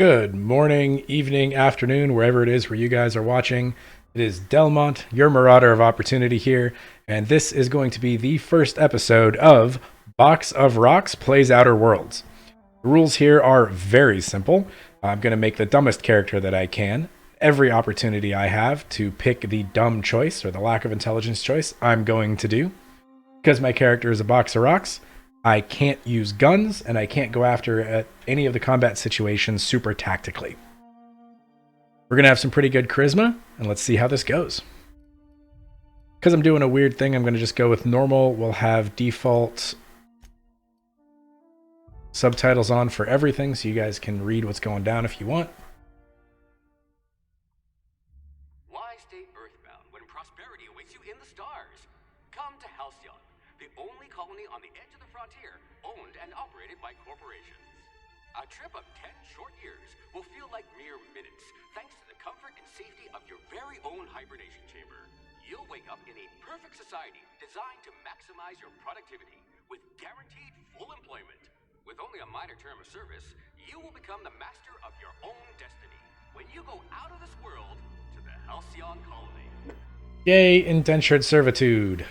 Good morning, evening, afternoon, wherever it is where you guys are watching. It is Delmont, your Marauder of Opportunity here, and this is going to be the first episode of Box of Rocks Plays Outer Worlds. The rules here are very simple. I'm going to make the dumbest character that I can. Every opportunity I have to pick the dumb choice or the lack of intelligence choice, I'm going to do. Because my character is a box of rocks, I can't use guns, and I can't go after any of the combat situations super tactically. We're going to have some pretty good charisma, and let's see how this goes. Because I'm doing a weird thing, I'm going to just go with normal. We'll have default subtitles on for everything, so you guys can read what's going down if you want. Why stay earthbound when prosperity awaits you in the stars? Come to Halcyon, the only colony on the edge of the frontier, owned and operated by corporations. A trip of 10 short years will feel like mere minutes, thanks to the comfort and safety of your very own hibernation chamber. You'll wake up in a perfect society designed to maximize your productivity with guaranteed full employment. With only a minor term of service, you will become the master of your own destiny when you go out of this world to the Halcyon colony. Yay, indentured servitude.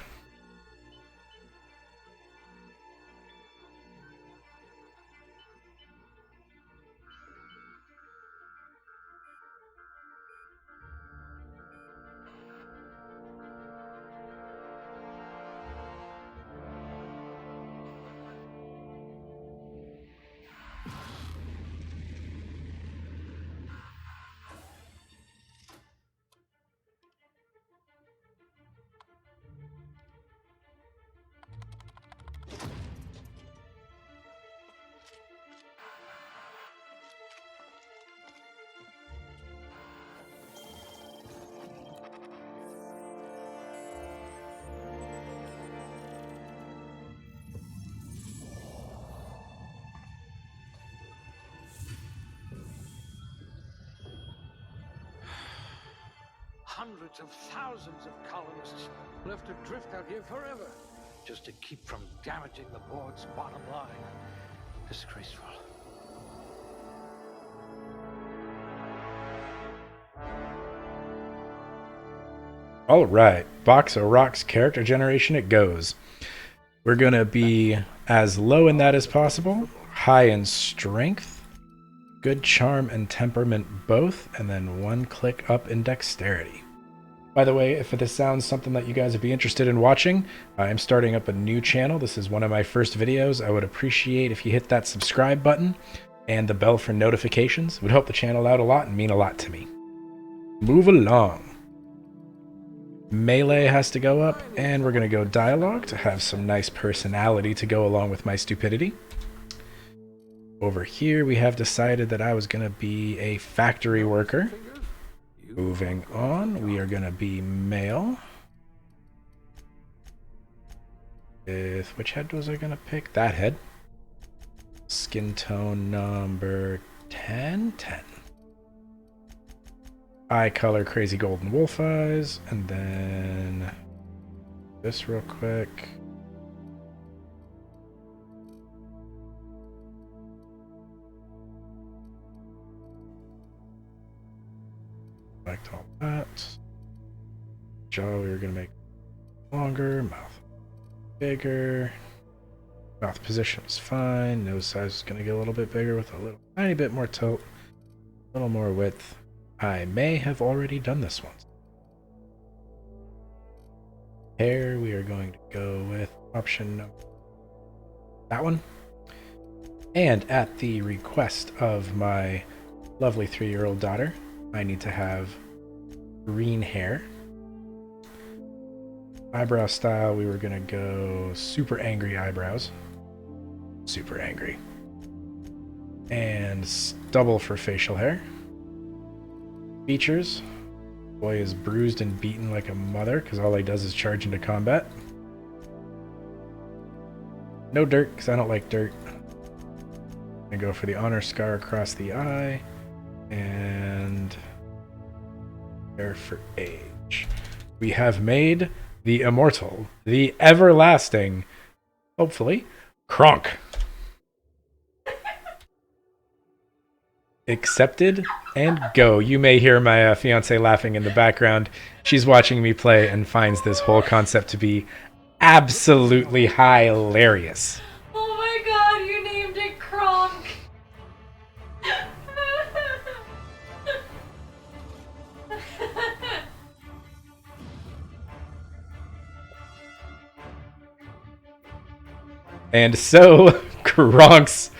Hundreds of thousands of colonists left adrift out here forever, just to keep from damaging the board's bottom line. Disgraceful. All right, Box of Rocks character generation it goes. We're going to be as low in that as possible, high in strength, good charm and temperament both, and then one click up in dexterity. By the way, if this sounds something that you guys would be interested in watching, I'm starting up a new channel. This is one of my first videos. I would appreciate if you hit that subscribe button and the bell for notifications. It would help the channel out a lot and mean a lot to me. Move along. Melee has to go up, and we're going to go Dialog to have some nice personality to go along with my stupidity. Over here, we have decided that I was going to be a factory worker. Moving on, we are going to be male. With which head was I going to pick? That head. Skin tone number 10. Eye color, crazy golden wolf eyes. And then this real quick. Select all that. Jaw we were going to make longer. Mouth bigger. Mouth position was fine. Nose size is going to get a little bit bigger with a little tiny bit more tilt. A little more width. I may have already done this one. Hair, we are going to go with option number that one. And at the request of my lovely 3-year-old daughter, I need to have green hair. Eyebrow style, we were going to go super angry eyebrows. Super angry. And double for facial hair. Features. Boy is bruised and beaten like a mother because all he does is charge into combat. No dirt because I don't like dirt. I'm gonna go for the honor scar across the eye and hair for age. We have made the immortal, the everlasting, hopefully, Kronk. Accepted and go. You may hear my fiance laughing in the background. She's watching me play and finds this whole concept to be absolutely hilarious. Oh my god, you named it Kronk. And so, Kronk's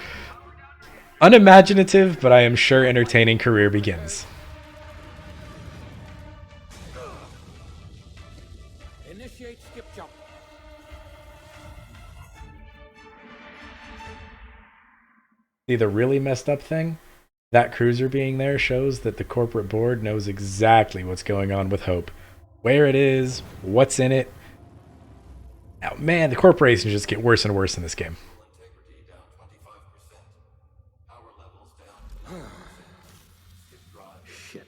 unimaginative, but I am sure entertaining career begins. Initiate skip jump. See, the really messed up thing? That cruiser being there shows that the corporate board knows exactly what's going on with Hope. Where it is, what's in it. Now, man, the corporations just get worse and worse in this game. Integrity down 25%. Power levels down. Shit.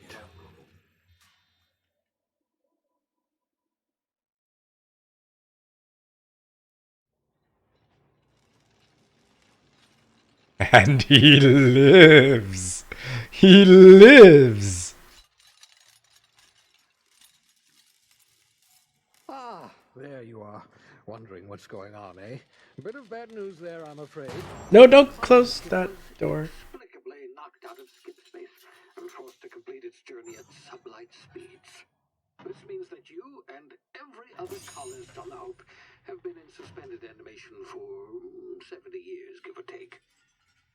And he lives. He lives. Ah, there you are. Wondering what's going on, eh? A bit of bad news there, I'm afraid. No, don't close that door. Inexplicably knocked out of skip space and forced to complete its journey at sublight speeds. This means that you and every other colonist on the Hope have been in suspended animation for 70 years, give or take.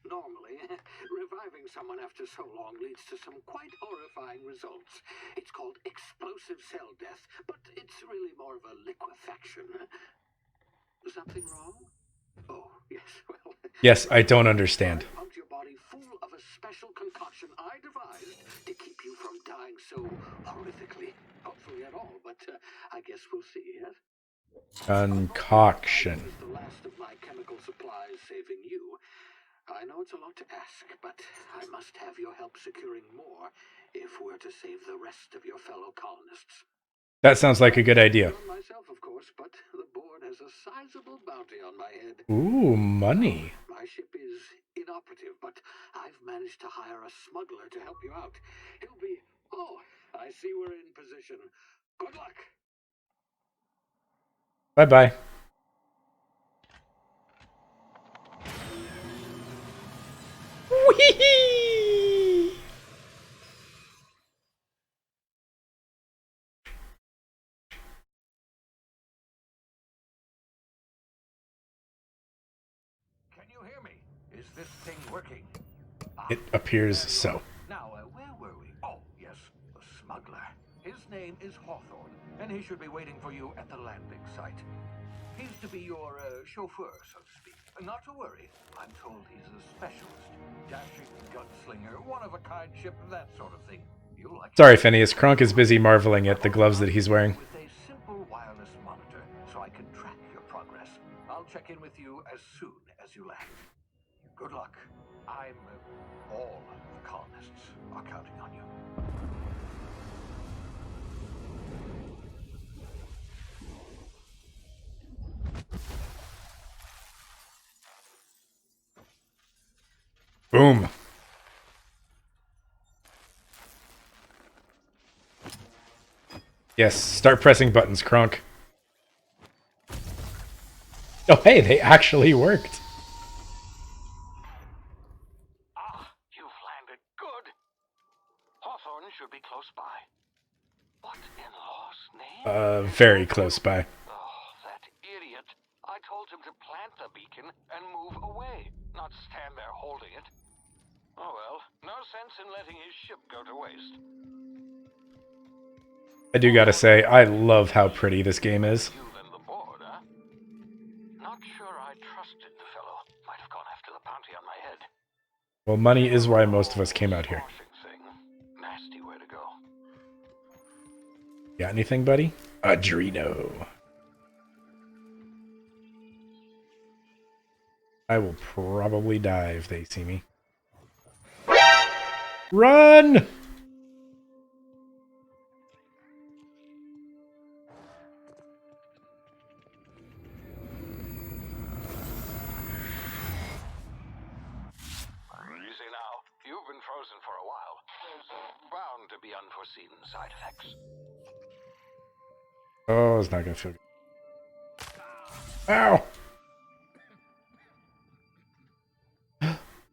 Normally, reviving someone after so long leads to some quite horrifying results. It's called explosive cell death, but it's really more of a liquefaction. Something wrong? Oh, yes, well... Yes, I don't understand. I pumped your body full of a special concoction I devised to keep you from dying so horrifically. Hopefully at all, but I guess we'll see, yes? Concoction. This is the last of my chemical supplies saving you. I know it's a lot to ask, but I must have your help securing more if we're to save the rest of your fellow colonists. That sounds like a good idea. Not myself, of course, but the board has a sizable bounty on my head. Ooh, money. My ship is inoperative, but I've managed to hire a smuggler to help you out. He'll be... Oh, I see we're in position. Good luck. Bye-bye. Whee! Can you hear me? Is this thing working? It appears so. Now, where were we? Oh, yes, the smuggler. His name is Hawthorne, and he should be waiting for you at the landing site. He's to be your chauffeur, so to speak. Not to worry. I'm told he's a specialist. Dashing gunslinger, one-of-a-kind ship, that sort of thing. You'll like Sorry, Phineas. Kronk is busy marveling at the gloves that he's wearing. with a simple wireless monitor, so I can track your progress. I'll check in with you as soon as you land. Good luck. All the colonists are counting on you. Boom. Yes, start pressing buttons, Kronk. Oh, hey, they actually worked. Ah, you've landed good. Hawthorne should be close by. What in law's name? Very close by. Oh, that idiot. I told him to plant the beacon and move away, not stand there holding it. Oh well, no sense in letting his ship go to waste. I do gotta say, I love how pretty this game is. You and the board, huh? Not sure I trusted the fellow. Might have gone after the bounty on my head. Well, money is why most of us came out here. Washing thing. Nasty way to go. Got anything, buddy? Adreno. I will probably die if they see me. Run! Easy now. You've been frozen for a while. There's bound to be unforeseen side effects. Oh, it's not gonna feel good. Ow!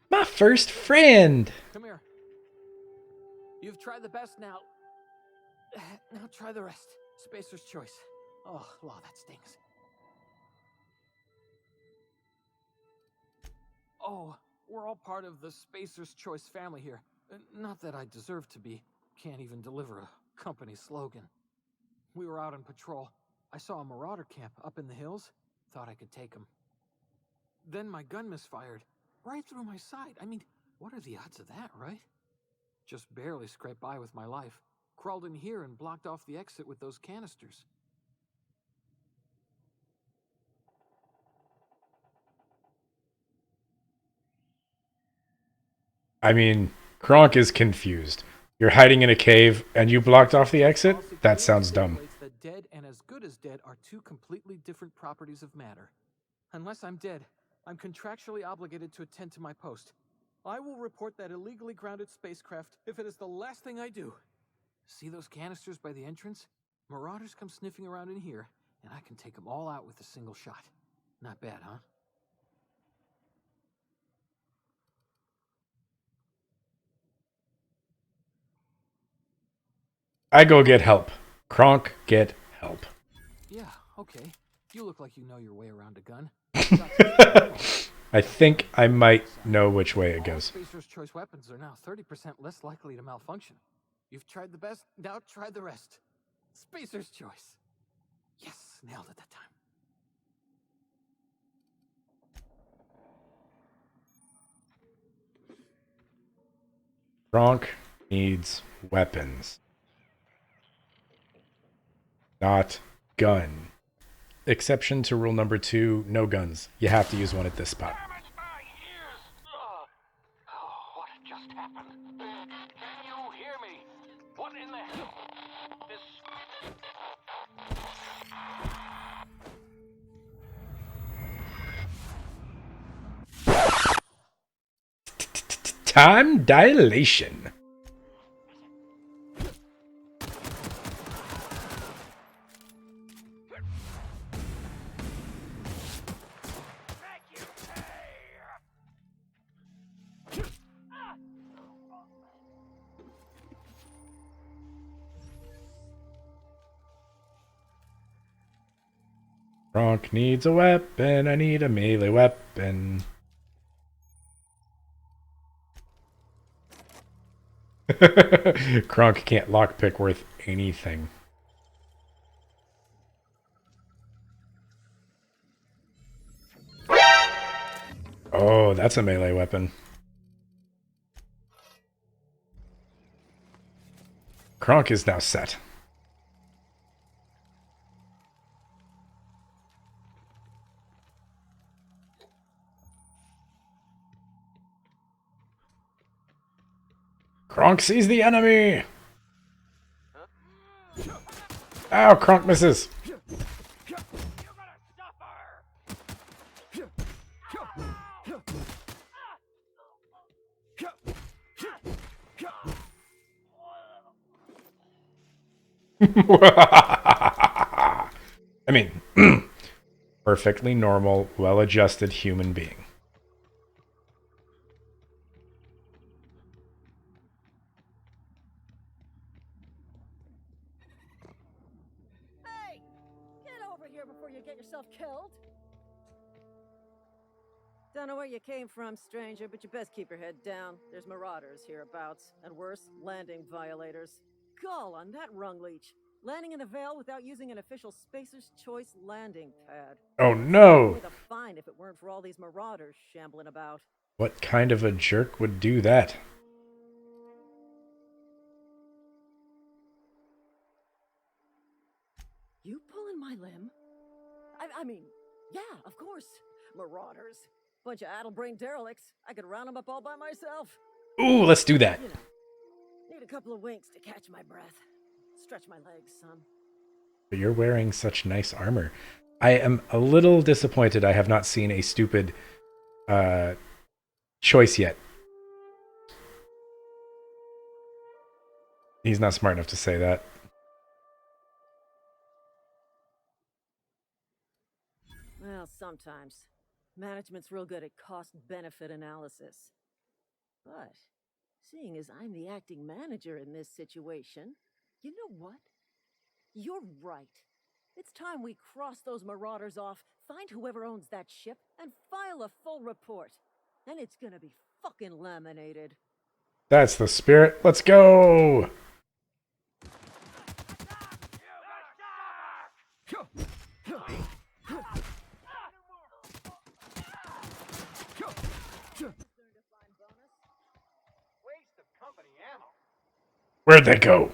My first friend! Come here. You've tried the best now. Now try the rest. Spacer's choice. Oh, wow, that stings. Oh, we're all part of the Spacer's Choice family here. Not that I deserve to be. Can't even deliver a company slogan. We were out on patrol. I saw a Marauder camp up in the hills. Thought I could take him. Then my gun misfired. Right through my side. I mean, what are the odds of that, right? Just barely scraped by with my life. Crawled in here and blocked off the exit with those canisters. I mean, Kronk is confused. You're hiding in a cave and you blocked off the exit? That sounds dumb. That dead and as good as dead are two completely different properties of matter. Unless I'm dead, I'm contractually obligated to attend to my post. I will report that illegally grounded spacecraft if it is the last thing I do. See those canisters by the entrance? Marauders come sniffing around in here, and I can take them all out with a single shot. Not bad, huh? I go get help. Kronk, get help. Yeah, okay. You look like you know your way around a gun. I think I might know which way it goes. Spacer's Choice weapons are now 30% less likely to malfunction. You've tried the best, now try the rest. Spacer's Choice. Yes, nailed it that time. Kronk needs weapons. Not gun. Exception to rule number 2, no guns. You have to use one at this spot. Damn it, my ears! Oh, what just happened? Can you hear me? What in the hell? Time dilation. Kronk needs a weapon. I need a melee weapon. Kronk can't lockpick worth anything. Oh, that's a melee weapon. Kronk is now set. Kronk sees the enemy! Ow, Kronk misses! I mean, perfectly normal, well-adjusted human being. Hey! Get over here before you get yourself killed! Don't know where you came from, stranger, but you best keep your head down. There's marauders hereabouts, and worse, landing violators. Gall on that rung leech. Landing in the Vale without using an official Spacer's Choice landing pad. Oh no! With a fine if it weren't for all these marauders shambling about. What kind of a jerk would do that? You pulling my limb? I mean, yeah, of course. Marauders. Bunch of addle-brained derelicts. I could round them up all by myself. Ooh, let's do that. You know, need a couple of winks to catch my breath. Stretch my legs, son. But you're wearing such nice armor. I am a little disappointed I have not seen a stupid choice yet. He's not smart enough to say that. Well, sometimes. Management's real good at cost-benefit analysis. But, seeing as I'm the acting manager in this situation, you know what? You're right. It's time we cross those Marauders off, find whoever owns that ship, and file a full report. Then it's gonna be fucking laminated. That's the spirit. Let's go! Where'd they go?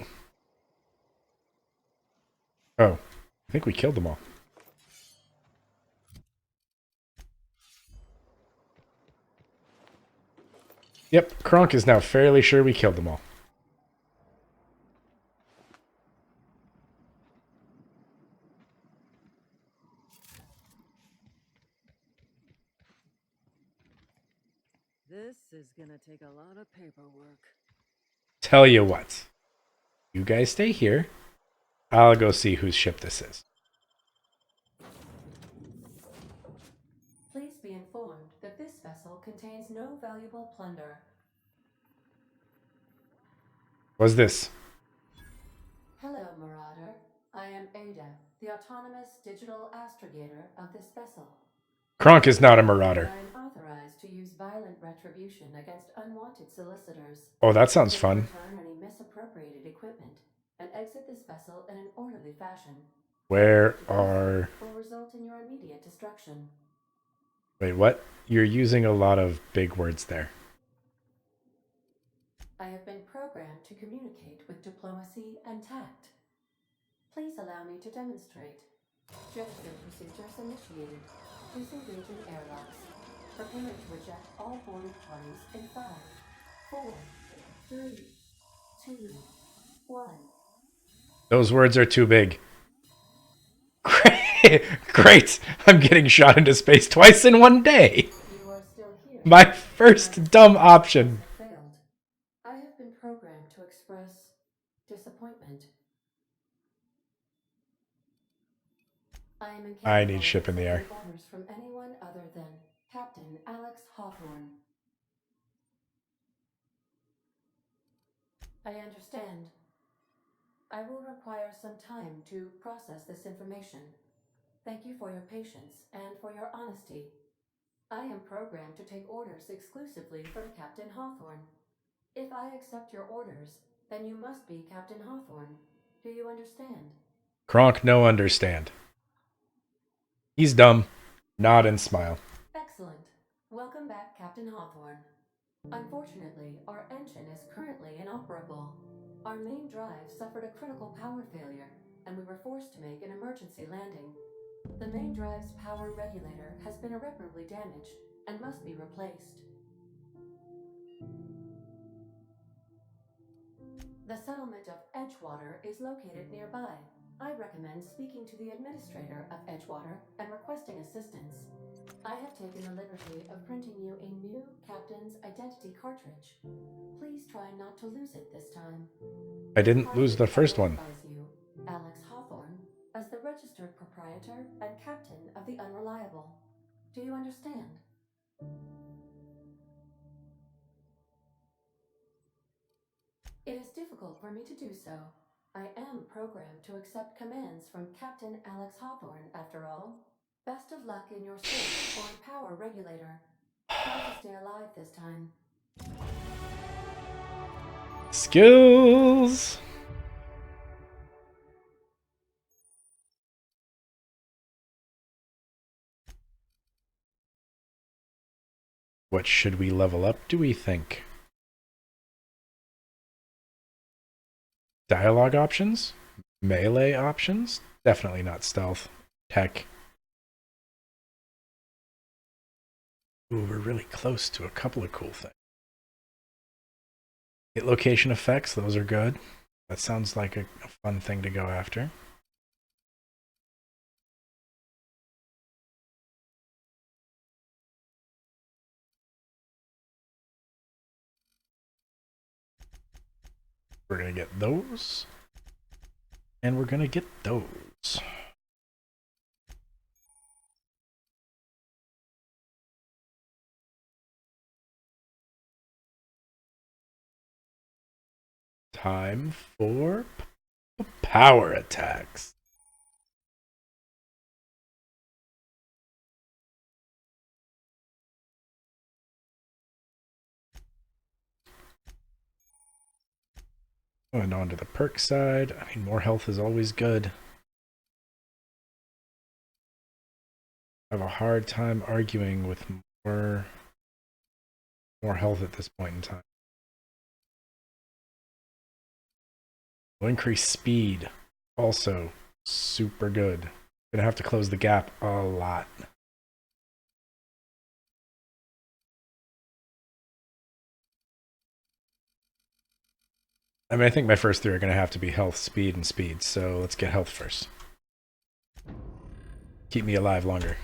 Oh, I think we killed them all. Yep, Kronk is now fairly sure we killed them all. This is gonna take a lot of paperwork. Tell you what. You guys stay here. I'll go see whose ship this is. Please be informed that this vessel contains no valuable plunder. What's this? Hello, Marauder. I am Ada, the autonomous digital astrogator of this vessel. Kronk is not a marauder. I am authorized to use violent retribution against unwanted solicitors. Oh, that sounds fun. Return any misappropriated equipment and exit this vessel in an orderly fashion. Where are... Will result in your immediate destruction. Wait, what? You're using a lot of big words there. I have been programmed to communicate with diplomacy and tact. Please allow me to demonstrate. Gesture procedures initiated. Disengaging airlocks. Preparing to eject all boarding parties in 5, 4, 3, 2, 1. Those words are too big. Great! I'm getting shot into space twice in one day! You are still here. My first dumb option. Failed. I have been programmed to express disappointment. I need ship in the air. Orders from anyone other than Captain Alex Hawthorne. I understand. I will require some time to process this information. Thank you for your patience and for your honesty. I am programmed to take orders exclusively from Captain Hawthorne. If I accept your orders, then you must be Captain Hawthorne. Do you understand? Kronk no understand. He's dumb. Nod and smile. Excellent. Welcome back, Captain Hawthorne. Unfortunately, our engine is currently inoperable. Our main drive suffered a critical power failure, and we were forced to make an emergency landing. The main drive's power regulator has been irreparably damaged and must be replaced. The settlement of Edgewater is located nearby. I recommend speaking to the administrator of Edgewater and requesting assistance. I have taken the liberty of printing you a new captain's identity cartridge. Please try not to lose it this time. I didn't lose the first one. You, Alex Hawthorne, as the registered proprietor and captain of the Unreliable. Do you understand? It is difficult for me to do so. I am programmed to accept commands from Captain Alex Hawthorne, after all. Best of luck in your search for a power regulator. Try to stay alive this time. Skills! What should we level up, do we think? Dialogue options? Melee options? Definitely not stealth. Tech. Ooh, we're really close to a couple of cool things. Hit location effects, those are good. That sounds like a fun thing to go after. We're going to get those. And we're going to get those. Time for power attacks. And on to the perk side. I mean, more health is always good. I have a hard time arguing with more health at this point in time. Will increase speed. Also, super good. Gonna have to close the gap a lot. I mean, I think my first three are gonna have to be health, speed, and speed. So let's get health first. Keep me alive longer.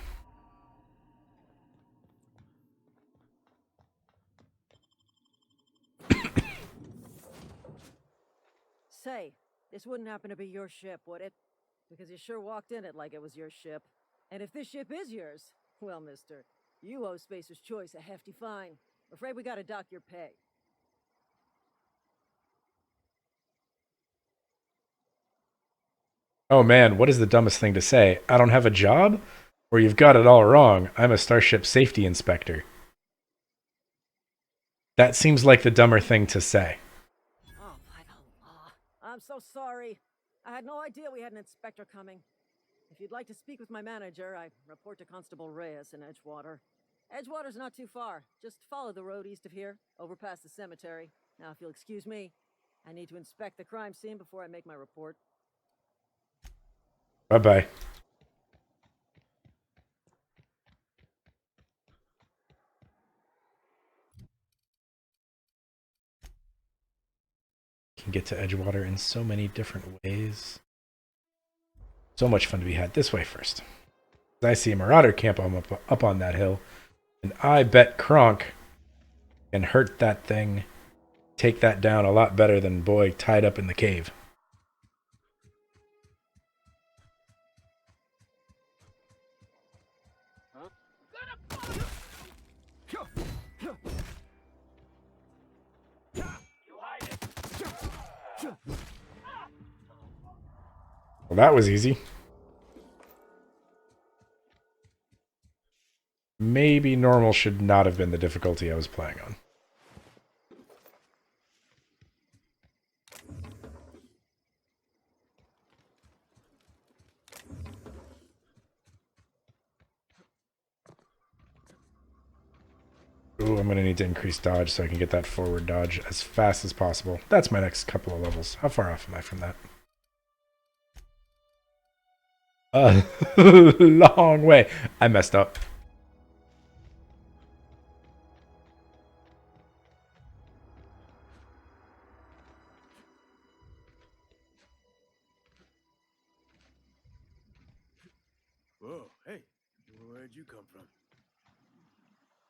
Say, this wouldn't happen to be your ship, would it? Because you sure walked in it like it was your ship. And if this ship is yours, well, mister, you owe Spacer's Choice a hefty fine. I'm afraid we gotta dock your pay. Oh man, what is the dumbest thing to say? I don't have a job? Or you've got it all wrong. I'm a Starship Safety Inspector. That seems like the dumber thing to say. Oh, by the law. I'm so sorry. I had no idea we had an inspector coming. If you'd like to speak with my manager, I report to Constable Reyes in Edgewater. Edgewater's not too far. Just follow the road east of here, over past the cemetery. Now, if you'll excuse me, I need to inspect the crime scene before I make my report. Bye-bye. Can get to Edgewater in so many different ways. So much fun to be had. This way first. I see a Marauder camp up on that hill, and I bet Kronk can hurt that thing, take that down a lot better than boy tied up in the cave. Well, that was easy. Maybe normal should not have been the difficulty I was playing on. Ooh, I'm going to need to increase dodge so I can get that forward dodge as fast as possible. That's my next couple of levels. How far off am I from that? A long way. I messed up. Whoa, hey, where'd you come from?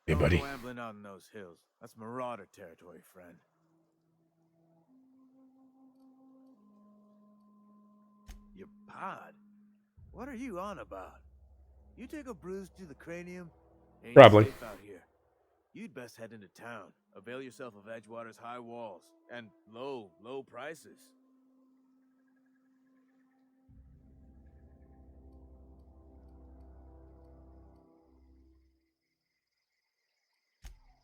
Hey, buddy. Don't go ambling out in those hills. That's Marauder territory, friend. Your pod? What are you on about? You take a bruise to the cranium? Ain't Probably. safe out here. You'd best head into town. Avail yourself of Edgewater's high walls and low prices.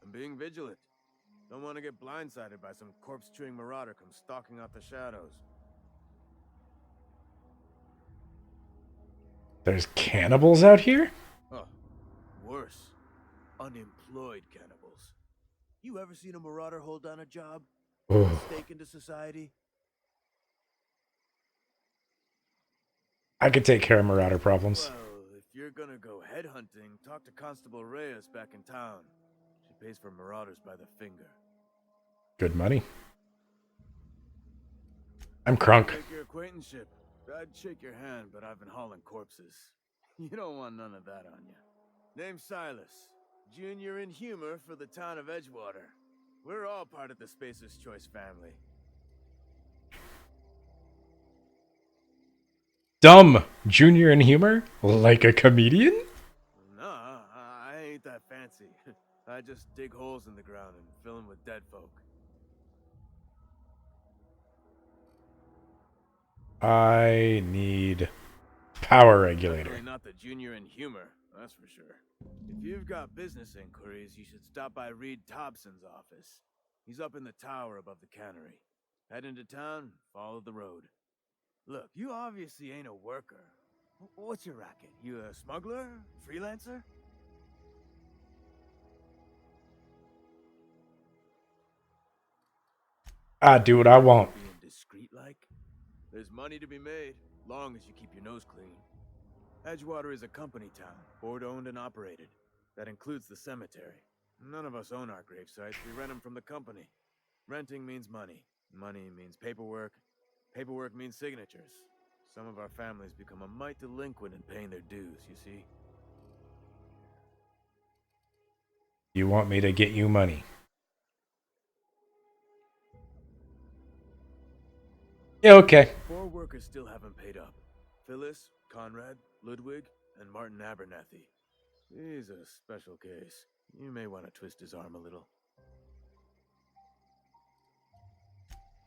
I'm being vigilant. Don't want to get blindsided by some corpse-chewing marauder come stalking out the shadows. There's cannibals out here? Oh, worse. Unemployed cannibals. You ever seen a marauder hold down a job? Oh. Stake into society? I could take care of Marauder problems. Well, if you're gonna go headhunting, talk to Constable Reyes back in town. She pays for marauders by the finger. Good money. I'm Kronk. Take your acquaintanceship. I'd shake your hand, but I've been hauling corpses. You don't want none of that on you. Name's Silas. Junior in humor for the town of Edgewater. We're all part of the Spacer's Choice family. Dumb Junior in humor? Like a comedian? No, I ain't that fancy. I just dig holes in the ground and fill them with dead folk. I need power regulator. Definitely not the Junior in humor, that's for sure. If you've got business inquiries, you should stop by Reed Thompson's office. He's up in the tower above the cannery. Head into town, follow the road. Look, you obviously ain't a worker. What's your racket? You a smuggler? Freelancer? I do what I want. Being discreet like? There's money to be made, long as you keep your nose clean. Edgewater is a company town, board-owned and operated. That includes the cemetery. None of us own our grave sites, we rent them from the company. Renting means money. Money means paperwork. Paperwork means signatures. Some of our families become a mite delinquent in paying their dues, you see? You want me to get you money? Yeah, okay. 4 workers still haven't paid up. Phyllis, Conrad, Ludwig, and Martin Abernathy. He's a special case. You may want to twist his arm a little.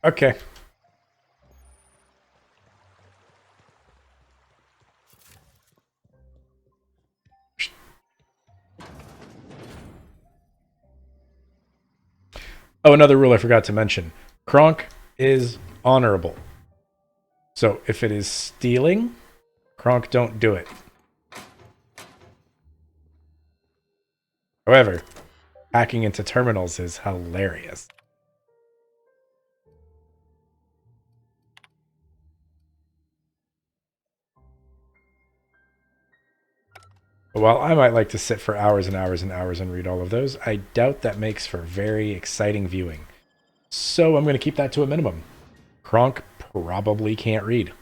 Okay. Oh, another rule I forgot to mention. Kronk is honorable. So if it is stealing, Kronk don't do it. However, hacking into terminals is hilarious. While I might like to sit for hours and hours and hours and read all of those, I doubt that makes for very exciting viewing. So I'm going to keep that to a minimum. Kronk probably can't read.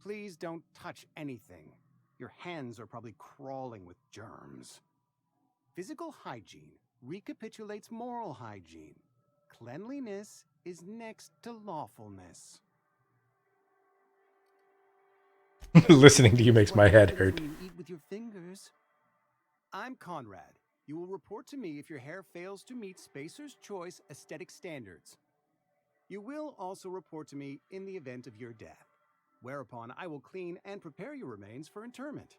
Please don't touch anything. Your hands are probably crawling with germs. Physical hygiene recapitulates moral hygiene. Cleanliness is next to lawfulness. Listening to you makes my head hurt. When you eat with your fingers. I'm Conrad. You will report to me if your hair fails to meet Spacer's Choice aesthetic standards. You will also report to me in the event of your death, whereupon I will clean and prepare your remains for interment.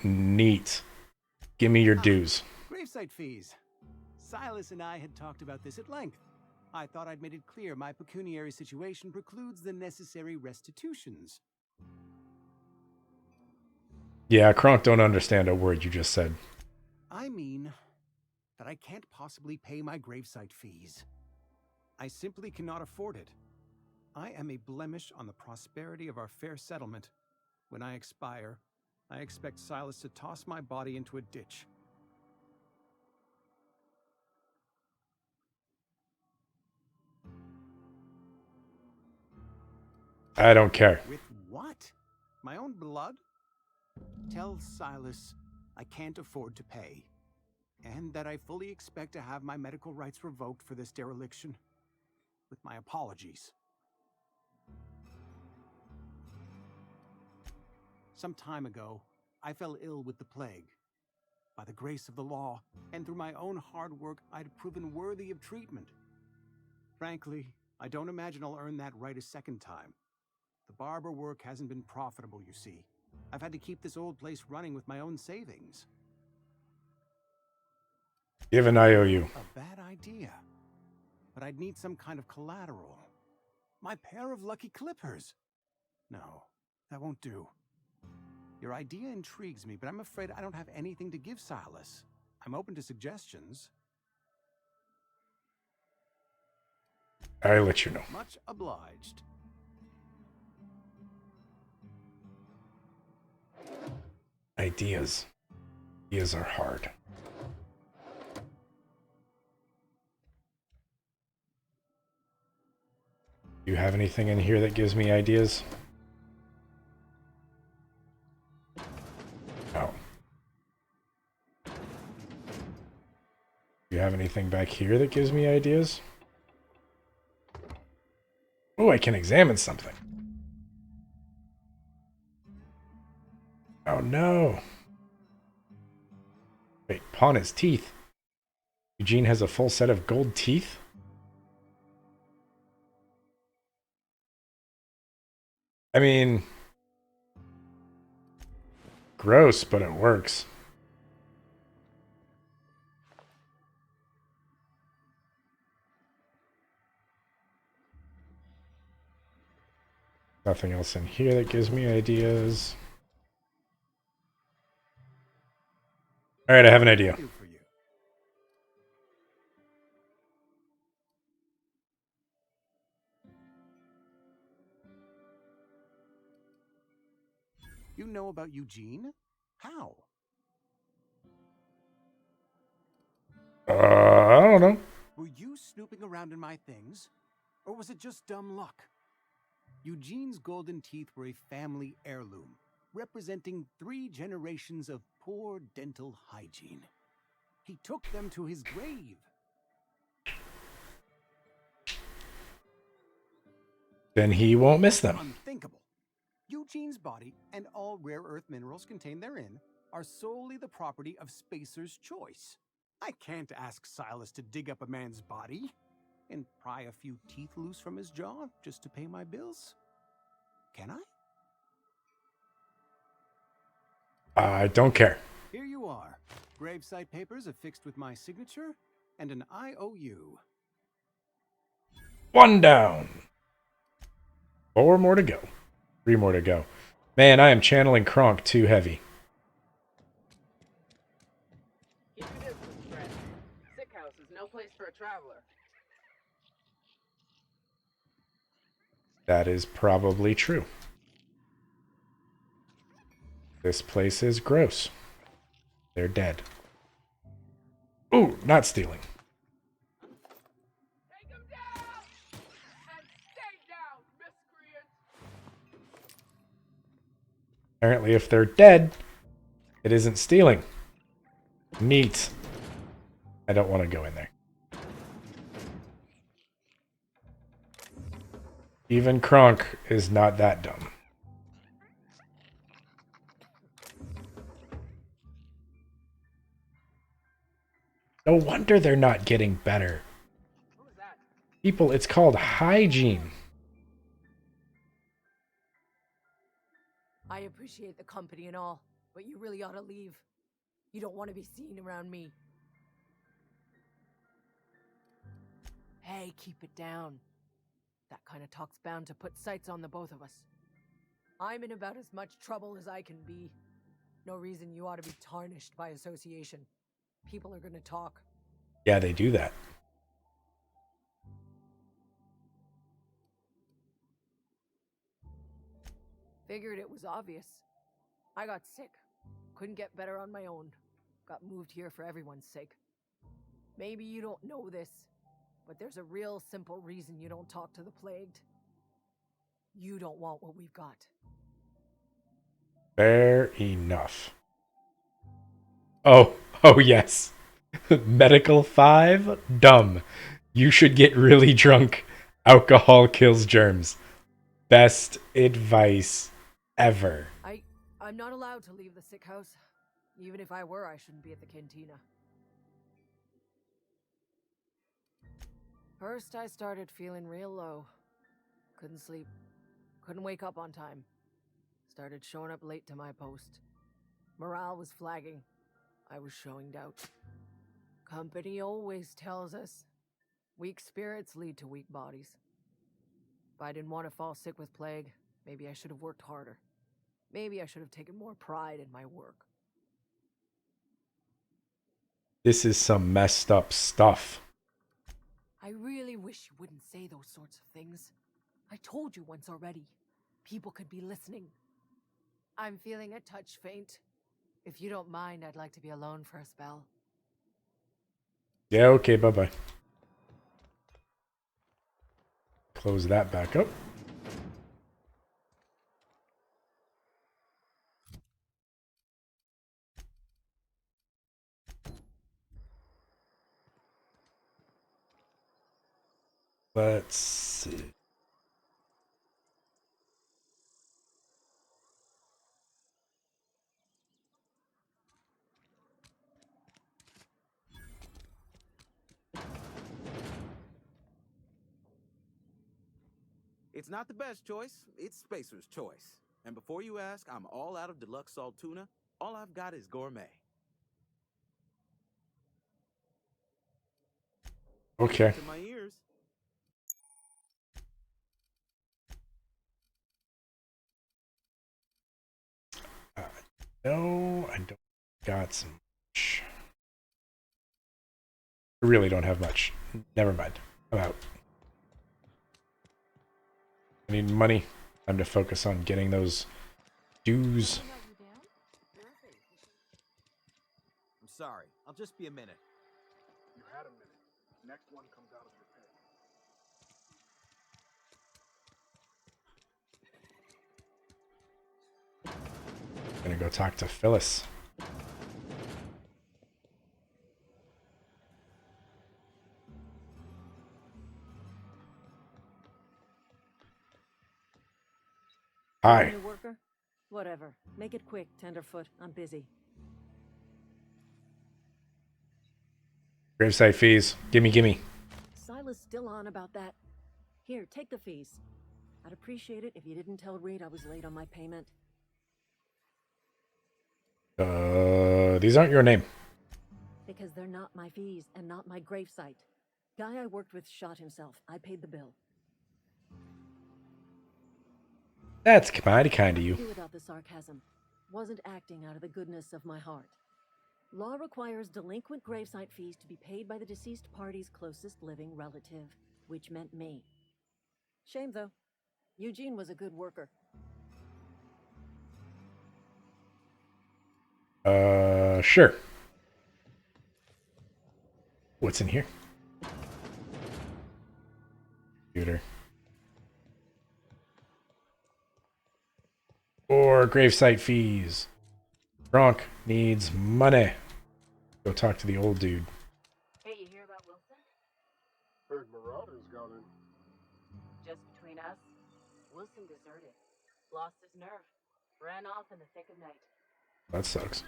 Neat. Give me your dues. Gravesite fees. Silas and I had talked about this at length. I thought I'd made it clear my pecuniary situation precludes the necessary restitutions. Yeah, Kronk don't understand a word you just said. I mean that I can't possibly pay my gravesite fees. I simply cannot afford it. I am a blemish on the prosperity of our fair settlement. When I expire, I expect Silas to toss my body into a ditch. I don't care. With what? My own blood? Tell Silas I can't afford to pay, and that I fully expect to have my medical rights revoked for this dereliction. With my apologies. Some time ago, I fell ill with the plague. By the grace of the law, and through my own hard work, I'd proven worthy of treatment. Frankly, I don't imagine I'll earn that right a second time. The barber work hasn't been profitable, you see. I've had to keep this old place running with my own savings. Give an IOU. A bad idea. But I'd need some kind of collateral. My pair of lucky clippers. No, that won't do. Your idea intrigues me, but I'm afraid I don't have anything to give Silas. I'm open to suggestions. I'll let you know. Much obliged. Ideas. Ideas are hard. Do you have anything in here that gives me ideas? have anything back here that gives me ideas? Oh, I can examine something. Oh no. Wait, pawn his teeth. Eugene has a full set of gold teeth? I mean, gross, but it works. Nothing else in here that gives me ideas. All right, I have an idea. You know about Eugene? How? I don't know. Were you snooping around in my things? Or was it just dumb luck? Eugene's golden teeth were a family heirloom, representing 3 generations of poor dental hygiene. He took them to his grave. Then he won't miss them. Unthinkable. Eugene's body and all rare earth minerals contained therein are solely the property of Spacer's choice. I can't ask Silas to dig up a man's body and pry a few teeth loose from his jaw just to pay my bills. Can I? I don't care. Here you are. Gravesite papers affixed with my signature and an IOU. 1 down. 4 more to go. 3 more to go. Man, I am channeling Kronk too heavy. Keep your distance, friend. Sick house is no place for a traveler. That is probably true. This place is gross. They're dead. Ooh, not stealing. Take him down! And stay down, miscreant! Apparently, if they're dead, it isn't stealing. Neat. I don't want to go in there. Even Kronk is not that dumb. No wonder they're not getting better. People, it's called hygiene. I appreciate the company and all, but you really ought to leave. You don't want to be seen around me. Hey, keep it down. That kind of talk's bound to put sights on the both of us. I'm in about as much trouble as I can be. No reason you ought to be tarnished by association. People are gonna talk. Yeah, they do that. Figured it was obvious. I got sick. Couldn't get better on my own. Got moved here for everyone's sake. Maybe you don't know this, but there's a real simple reason you don't talk to the plagued. You don't want what we've got. Fair enough. Oh yes. Medical 5? Dumb. You should get really drunk. Alcohol kills germs. Best advice ever. I'm not allowed to leave the sick house. Even if I were, I shouldn't be at the cantina. First, I started feeling real low. Couldn't sleep. Couldn't wake up on time. Started showing up late to my post. Morale was flagging. I was showing doubt. Company always tells us weak spirits lead to weak bodies. If I didn't want to fall sick with plague, maybe I should have worked harder. Maybe I should have taken more pride in my work. This is some messed up stuff. I really wish you wouldn't say those sorts of things. I told you once already. People could be listening. I'm feeling a touch faint. If you don't mind, I'd like to be alone for a spell. Yeah, okay, bye-bye. Close that back up. Let's see. It's not the best choice, it's Spacer's choice. And before you ask, I'm all out of deluxe salt tuna. All I've got is gourmet. Okay. To my ears. No, I don't got some much. I really don't have much. Never mind. I'm out. I need money. Time to focus on getting those dues. I'm sorry. I'll just be a minute. You had a minute. Next one comes out of repair. Gonna go talk to Phyllis. Hi. New worker? Whatever. Make it quick, Tenderfoot. I'm busy. Gravesite fees. Gimme. Silas still on about that. Here, take the fees. I'd appreciate it if you didn't tell Reed I was late on my payment. These aren't your name. Because they're not my fees and not my gravesite. Guy I worked with shot himself. I paid the bill. That's mighty kind of you. Without the sarcasm. Wasn't acting out of the goodness of my heart. Law requires delinquent gravesite fees to be paid by the deceased party's closest living relative, which meant me. Shame, though. Eugene was a good worker. Sure. What's in here? Computer. Or gravesite fees. Gronk needs money. Go talk to the old dude. Hey, you hear about Wilson? Heard Marauder's got in. Just between us, Wilson deserted. Lost his nerve. Ran off in the thick of night. That sucks.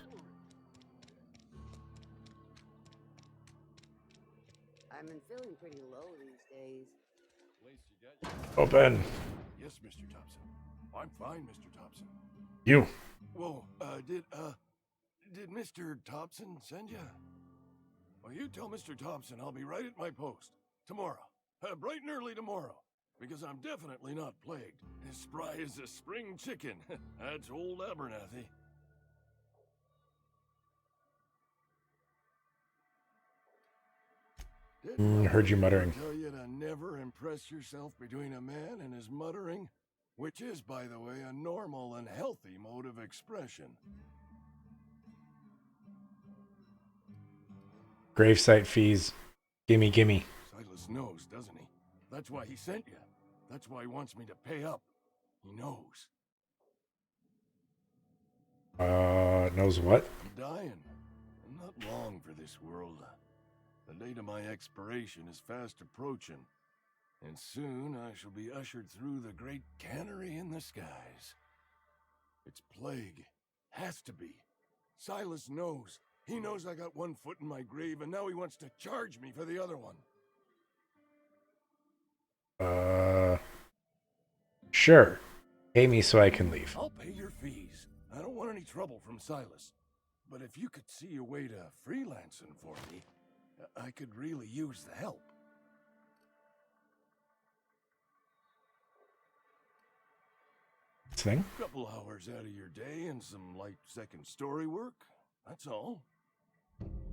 I've been feeling pretty low these days. Open. Yes, Mr. Thompson. I'm fine, Mr. Thompson. You. Whoa, did Mr. Thompson send you? Well, you tell Mr. Thompson I'll be right at my post. Tomorrow. Bright and early tomorrow. Because I'm definitely not plagued. As spry as a spring chicken. That's old Abernathy. Heard you muttering. Tell you to never impress yourself between a man and his muttering, which is, by the way, a normal and healthy mode of expression. Gravesite fees. Gimme. Silas knows, doesn't he? That's why he sent you. That's why he wants me to pay up. He knows. Knows what? I'm dying. I'm not long for this world. The date of my expiration is fast approaching. And soon I shall be ushered through the great cannery in the skies. It's plague. Has to be. Silas knows. He knows I got one foot in my grave, and now he wants to charge me for the other one. Sure. Pay me so I can leave. I'll pay your fees. I don't want any trouble from Silas. But if you could see a way to freelancing for me, I could really use the help. Thing? Couple hours out of your day and some light second story work. That's all.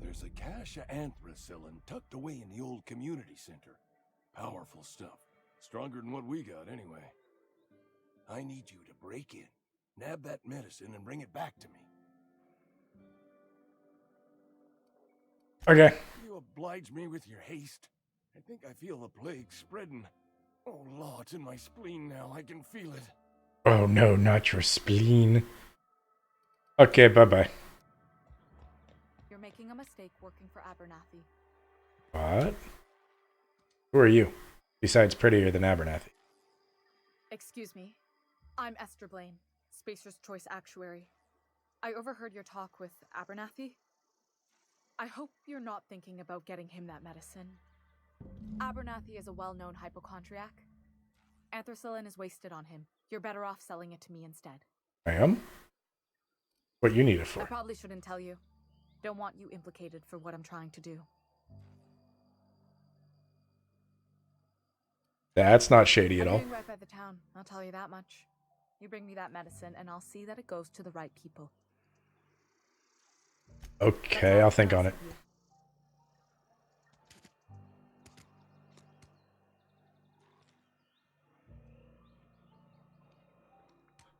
There's a cache of anthracillin tucked away in the old community center. Powerful stuff. Stronger than what we got, anyway. I need you to break in, nab that medicine, and bring it back to me. Okay. You oblige me with your haste. I think I feel the plague spreading. Oh, law, it's in my spleen now. I can feel it. Oh no, not your spleen. Okay, bye-bye. You're making a mistake working for Abernathy. What? Who are you? Besides prettier than Abernathy. Excuse me. I'm Esther Blaine, Spacer's Choice Actuary. I overheard your talk with Abernathy. I hope you're not thinking about getting him that medicine. Abernathy is a well-known hypochondriac. Anthracillin is wasted on him. You're better off selling it to me instead. I am? What you need it I for? probably shouldn't tell you. Don't want you implicated for what I'm trying to do. That's not shady at I'm all. doing right by the town, I'll tell you that much. You bring me that medicine, and I'll see that it goes to the right people. Okay, I'll think on it.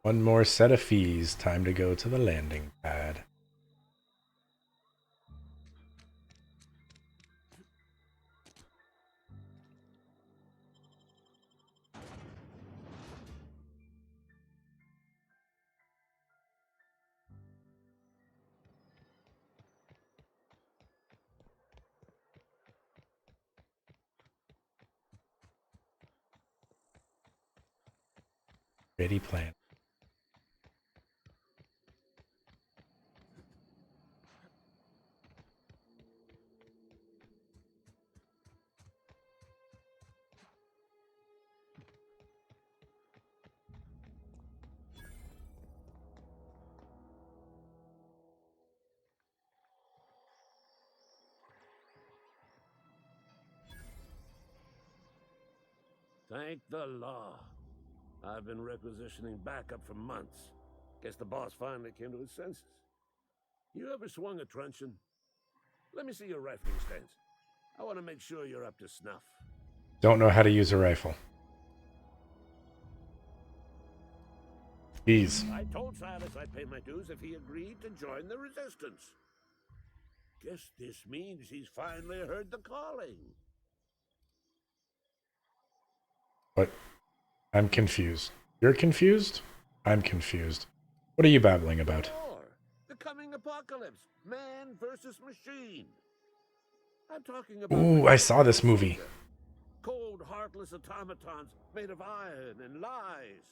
One more set of fees. Time to go to the landing pad. Ready plan. Thank the law. I've been requisitioning backup for months. Guess the boss finally came to his senses. You ever swung a truncheon? Let me see your rifling stance. I want to make sure you're up to snuff. Don't know how to use a rifle. Jeez. I told Silas I'd pay my dues if he agreed to join the resistance. Guess this means he's finally heard the calling. What? I'm confused. You're confused? I'm confused. What are you babbling about? War. The coming apocalypse. Man versus machine. I'm talking about... Ooh, I saw this movie. Cold, heartless automatons made of iron and lies.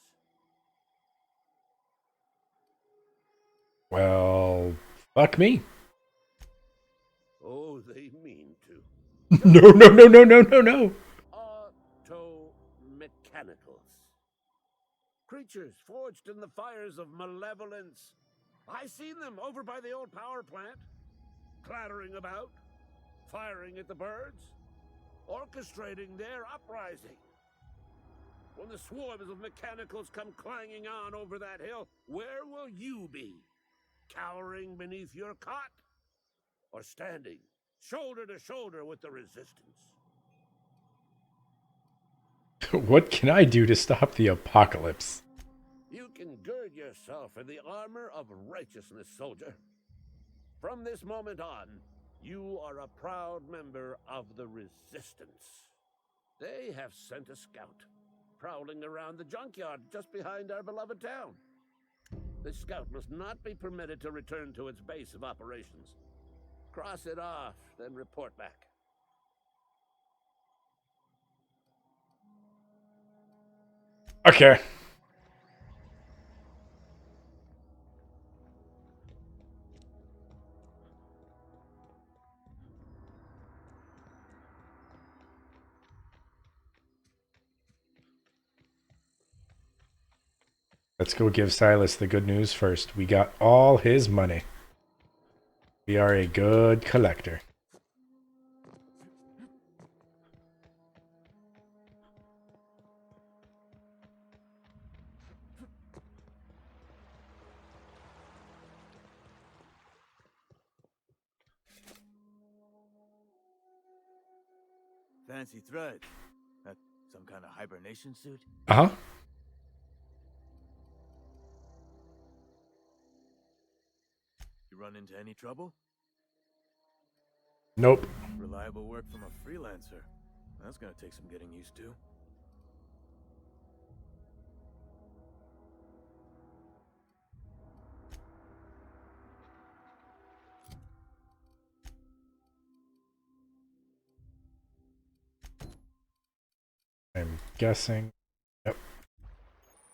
Well, fuck me. Oh, they mean to. No, no, no, no, no, no, no. Auto-mechanicals. Creatures forged in the fires of malevolence. I seen them over by the old power plant. Clattering about. Firing at the birds. Orchestrating their uprising. When the swarms of mechanicals come clanging on over that hill, where will you be? Cowering beneath your cot? Or standing shoulder to shoulder with the resistance? What can I do to stop the apocalypse? You can gird yourself in the armor of righteousness, soldier. From this moment on, you are a proud member of the resistance. They have sent a scout, prowling around the junkyard just behind our beloved town. This scout must not be permitted to return to its base of operations. Cross it off, then report back. Okay. Let's go give Silas the good news first. We got all his money. We are a good collector. Fancy thread. That some kind of hibernation suit? Uh-huh. You run into any trouble? Nope. Reliable work from a freelancer. That's gonna take some getting used to. I'm guessing. Yep.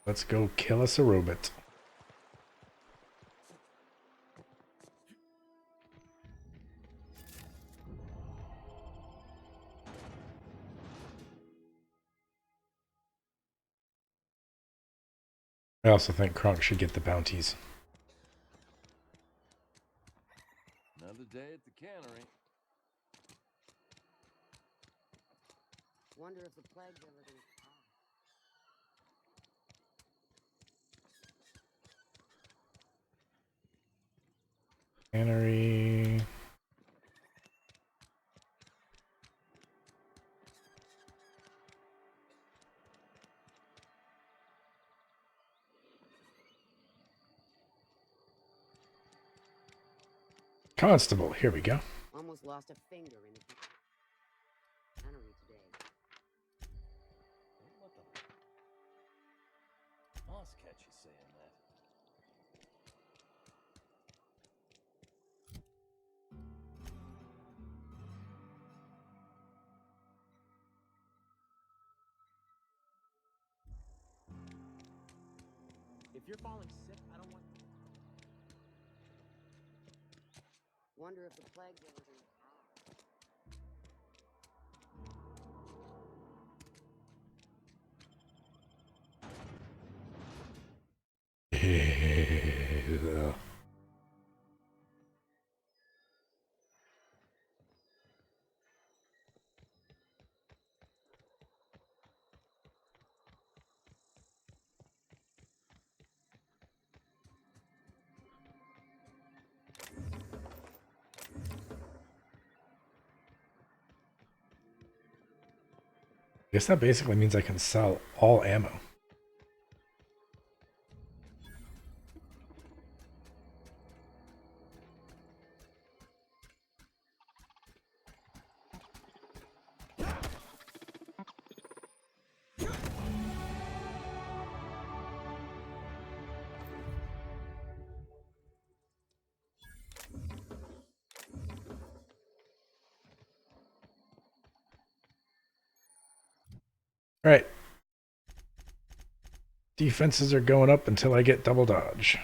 Let's go kill us a robot. I also think Kronk should get the bounties. Another day at the cannery. Wonder if the plague's ever gonna Cannery. Constable, here we go. almost lost a finger in a cannery today. What the? Moss catch you saying that? If you're falling sick, I don't want. Wonder if the plague's ever gonna I guess that basically means I can sell all ammo. All right. Defenses are going up until I get double dodge.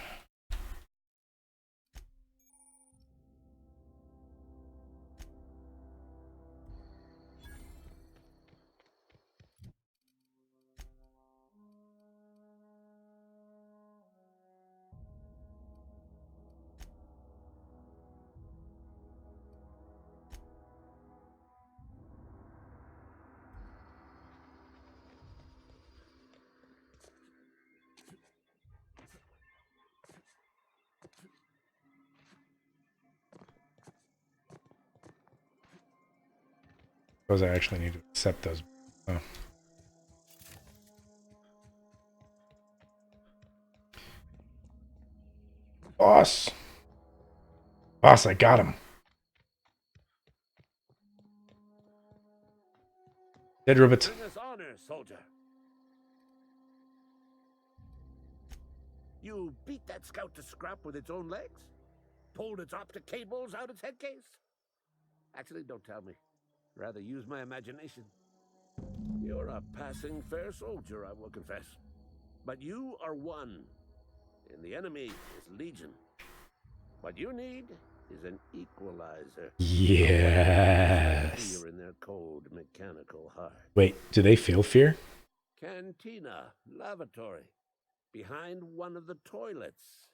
Suppose I actually need to accept those. Oh. Boss! Boss, I got him. Dead robot. Bring us honor, soldier. You beat that scout to scrap with its own legs? Pulled its optic cables out its head case? Actually, don't tell me. Rather use my imagination. You're a passing fair soldier, I will confess. But you are one, and the enemy is legion. What you need is an equalizer. Yes. Fear in their cold mechanical heart. Wait, do they feel fear? Cantina, lavatory, behind one of the toilets.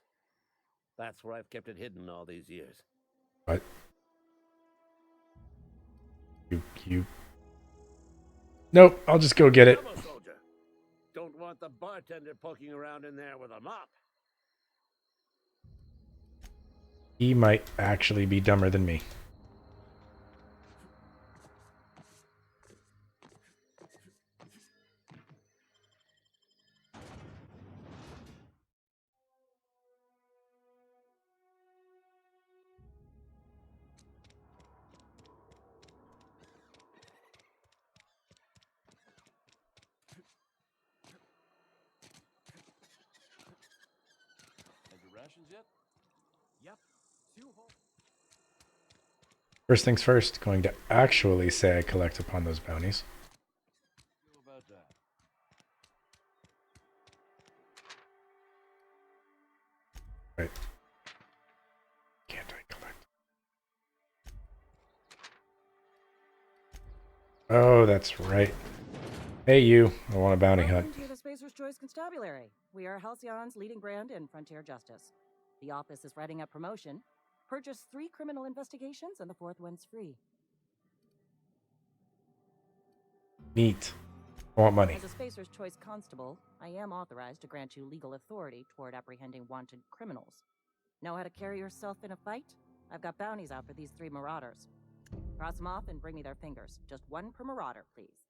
That's where I've kept it hidden all these years. What? You. Nope, I'll just go get it. Come on, soldier. Don't want the bartender poking around in there with a mop. He might actually be dumber than me. Had your rations yet? Yep. First things first, going to actually say I collect upon those bounties. Feel about about that? Right. Can't I collect? Oh, that's right. Hey, you. I want a bounty hunt. Welcome to the Spacer's Choice Constabulary. We are Halcyon's leading brand in frontier justice. The office is writing a promotion. Purchase 3 criminal investigations and the 4th one's free. Neat. I want money. As a Spacer's Choice constable, I am authorized to grant you legal authority toward apprehending wanted criminals. Know how to carry yourself in a fight? I've got bounties out for these 3 marauders. Cross them off and bring me their fingers. Just 1 per marauder, please.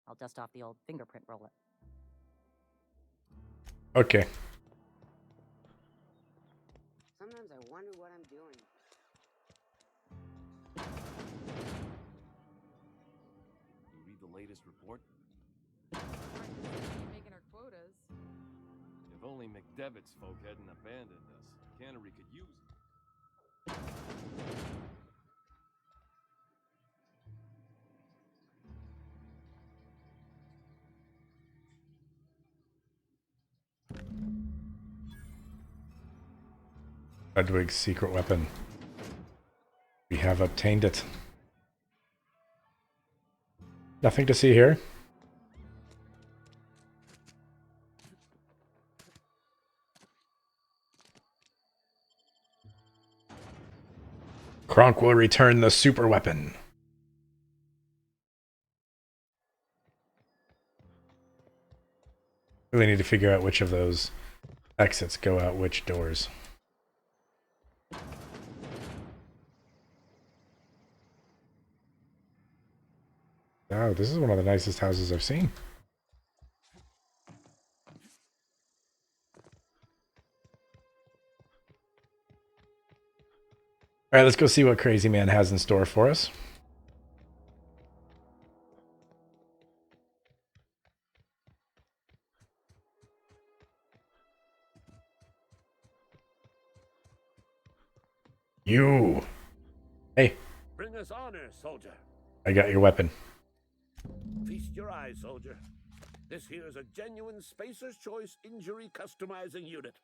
I'll dust off the old fingerprint roller. Okay. Sometimes I wonder what I'm doing. You read the latest report? Making our quotas. If only McDevitt's folk hadn't abandoned us, Cannery could use it. Ludwig's secret weapon. We have obtained it. Nothing to see here. Kronk will return the super weapon. Really need to figure out which of those exits go out which doors. Wow, this is one of the nicest houses I've seen. All right, let's go see what Crazy Man has in store for us. You. Hey. Bring us honor, soldier. I got your weapon. Feast your eyes, soldier. This here's a genuine Spacer's Choice injury customizing unit,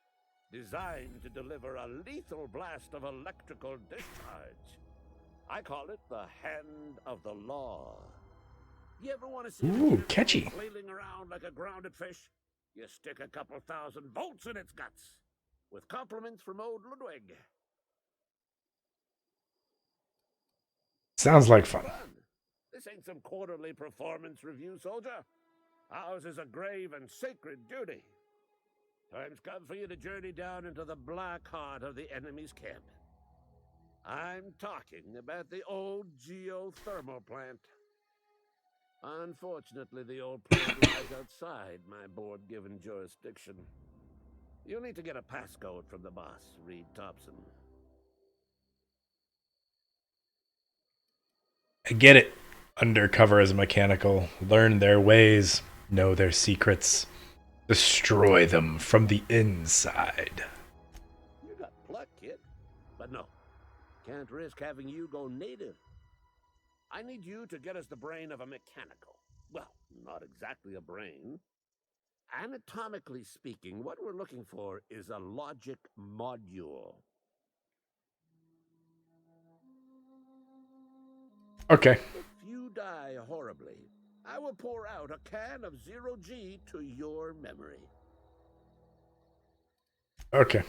designed to deliver a lethal blast of electrical discharge. I call it the Hand of the Law. You ever want to see catchy. flailing around like a grounded fish? You stick a couple thousand volts in its guts. With compliments from old Ludwig. Sounds like fun. This ain't some quarterly performance review, soldier. Ours is a grave and sacred duty. Time's come for you to journey down into the black heart of the enemy's camp. I'm talking about the old geothermal plant. Unfortunately, the old plant lies outside my board-given jurisdiction. You'll need to get a passcode from the boss, Reed Thompson. I get it. Undercover as a mechanical. Learn their ways. Know their secrets. Destroy them from the inside. You got pluck, kid. But no, can't risk having you go native. I need you to get us the brain of a mechanical. Well, not exactly a brain. Anatomically speaking, what we're looking for is a logic module. Okay. If you die horribly, I will pour out a can of 0G to your memory. Okay.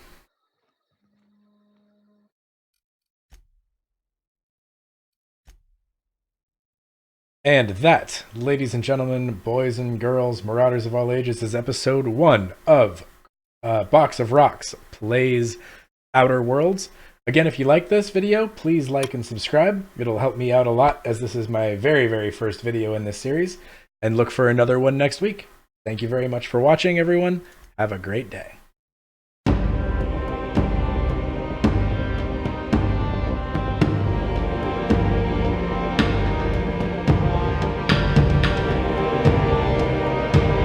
And that, ladies and gentlemen, boys and girls, marauders of all ages, is episode 1 of Box of Rocks Plays Outer Worlds. Again, if you like this video, please like and subscribe. It'll help me out a lot, as this is my very, very first video in this series. And look for another one next week. Thank you very much for watching, everyone. Have a great day.